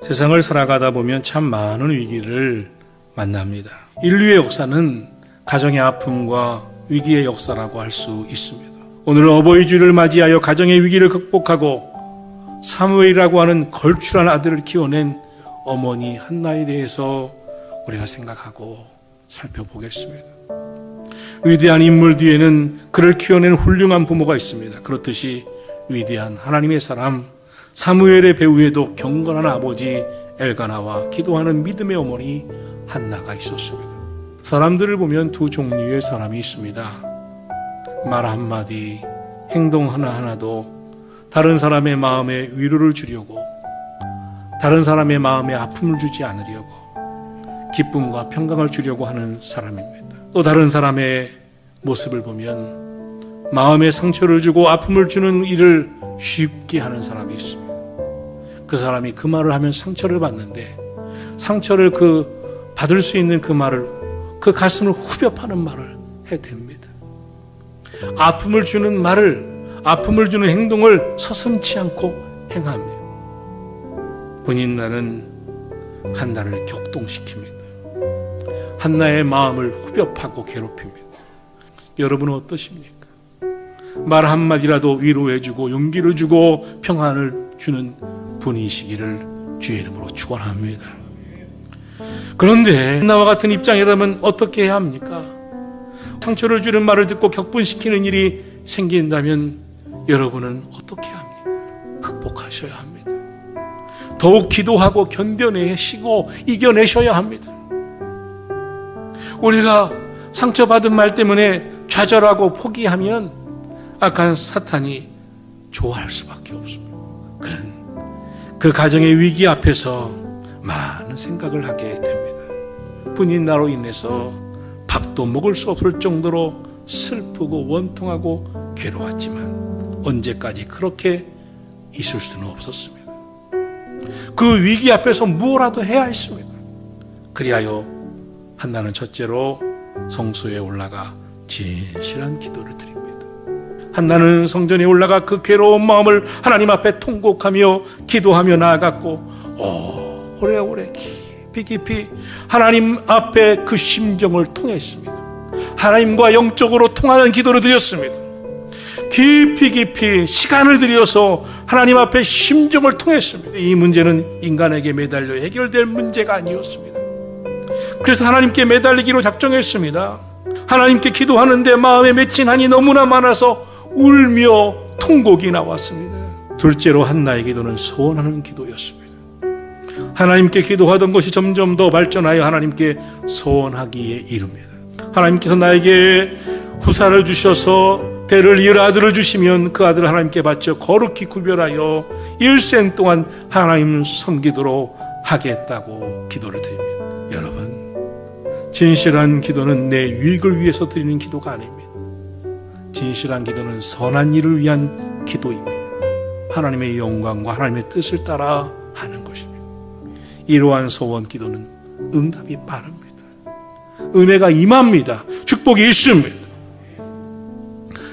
세상을 살아가다 보면 참 많은 위기를 만납니다. 인류의 역사는 가정의 아픔과 위기의 역사라고 할 수 있습니다. 오늘은 어버이 주일을 맞이하여 가정의 위기를 극복하고 사무엘이라고 하는 걸출한 아들을 키워낸 어머니 한나에 대해서 우리가 생각하고 살펴보겠습니다. 위대한 인물 뒤에는 그를 키워낸 훌륭한 부모가 있습니다. 그렇듯이 위대한 하나님의 사람 사무엘의 배후에도 경건한 아버지 엘가나와 기도하는 믿음의 어머니 한나가 있었습니다. 사람들을 보면 두 종류의 사람이 있습니다. 말 한마디, 행동 하나하나도 다른 사람의 마음에 위로를 주려고, 다른 사람의 마음에 아픔을 주지 않으려고, 기쁨과 평강을 주려고 하는 사람입니다. 또 다른 사람의 모습을 보면 마음에 상처를 주고 아픔을 주는 일을 쉽게 하는 사람이 있습니다. 그 사람이 그 말을 하면 상처를 받는데 상처를 받을 수 있는 그 말을, 그 가슴을 후벼 파는 말을 해댑니다. 아픔을 주는 말을, 아픔을 주는 행동을 서슴지 않고 행합니다. 본인나는 한나를 격동시킵니다. 한나의 마음을 후벼 파고 괴롭힙니다. 여러분은 어떠십니까? 말 한마디라도 위로해주고 용기를 주고 평안을 주는 분이시기를 주의 이름으로 축원합니다. 그런데 한나와 같은 입장이라면 어떻게 해야 합니까? 상처를 주는 말을 듣고 격분시키는 일이 생긴다면 여러분은 어떻게 합니까? 극복하셔야 합니다. 더욱 기도하고 견뎌내시고 이겨내셔야 합니다. 우리가 상처받은 말 때문에 좌절하고 포기하면 악한 사탄이 좋아할 수밖에 없습니다. 그런 그 가정의 위기 앞에서 많은 생각을 하게 됩니다. 분인나로 인해서 밥도 먹을 수 없을 정도로 슬프고 원통하고 괴로웠지만 언제까지 그렇게 있을 수는 없었습니다. 그 위기 앞에서 무엇라도 해야 했습니다. 그리하여 한나는 첫째로 성소에 올라가 진실한 기도를 드립니다. 한나는 성전에 올라가 그 괴로운 마음을 하나님 앞에 통곡하며 기도하며 나아갔고 오래오래 깊이 하나님 앞에 그 심정을 통했습니다. 하나님과 영적으로 통하는 기도를 드렸습니다. 깊이 시간을 들여서 하나님 앞에 심정을 통했습니다. 이 문제는 인간에게 매달려 해결될 문제가 아니었습니다. 그래서 하나님께 매달리기로 작정했습니다. 하나님께 기도하는데 마음에 맺힌 한이 너무나 많아서 울며 통곡이 나왔습니다. 둘째로 한나의 기도는 소원하는 기도였습니다. 하나님께 기도하던 것이 점점 더 발전하여 하나님께 소원하기에 이릅니다. 하나님께서 나에게 후사를 주셔서 대를 이을 아들을 주시면 그 아들을 하나님께 바쳐 거룩히 구별하여 일생 동안 하나님 섬기도록 하겠다고 기도를 드립니다. 여러분, 진실한 기도는 내 유익을 위해서 드리는 기도가 아닙니다. 진실한 기도는 선한 일을 위한 기도입니다. 하나님의 영광과 하나님의 뜻을 따라 하는 것입니다. 이러한 소원 기도는 응답이 빠릅니다. 은혜가 임합니다. 축복이 있습니다.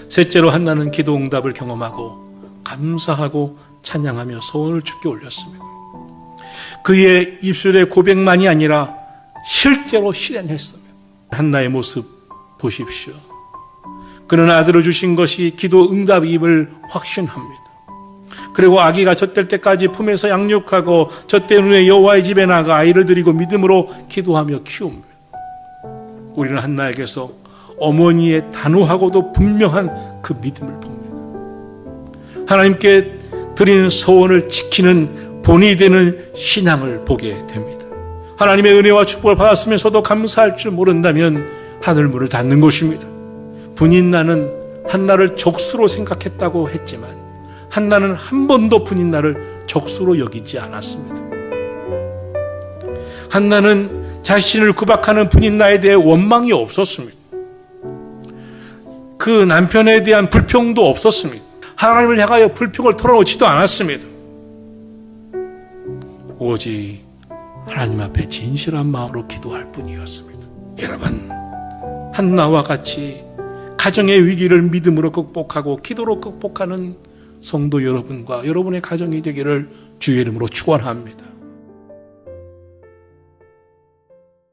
셋째로 한나는 기도 응답을 경험하고 감사하고 찬양하며 소원을 주께 올렸습니다. 그의 입술의 고백만이 아니라 실제로 실행했습니다. 한나의 모습 보십시오. 그는 아들을 주신 것이 기도 응답임을 확신합니다. 그리고 아기가 젖될 때까지 품에서 양육하고 젖된 후에 여호와의 집에 나가 아이를 드리고 믿음으로 기도하며 키웁니다. 우리는 한나에게서 어머니의 단호하고도 분명한 그 믿음을 봅니다. 하나님께 드린 소원을 지키는 본이 되는 신앙을 보게 됩니다. 하나님의 은혜와 축복을 받았으면서도 감사할 줄 모른다면 하늘문을 닫는 것입니다. 분인나는 한나를 적수로 생각했다고 했지만 한나는 한 번도 분인나를 적수로 여기지 않았습니다. 한나는 자신을 구박하는 분인나에 대해 원망이 없었습니다. 그 남편에 대한 불평도 없었습니다. 하나님을 향하여 불평을 털어놓지도 않았습니다. 오직 하나님 앞에 진실한 마음으로 기도할 뿐이었습니다. 여러분, 한나와 같이 가정의 위기를 믿음으로 극복하고 기도로 극복하는 성도 여러분과 여러분의 가정이 되기를 주의 이름으로 축원합니다.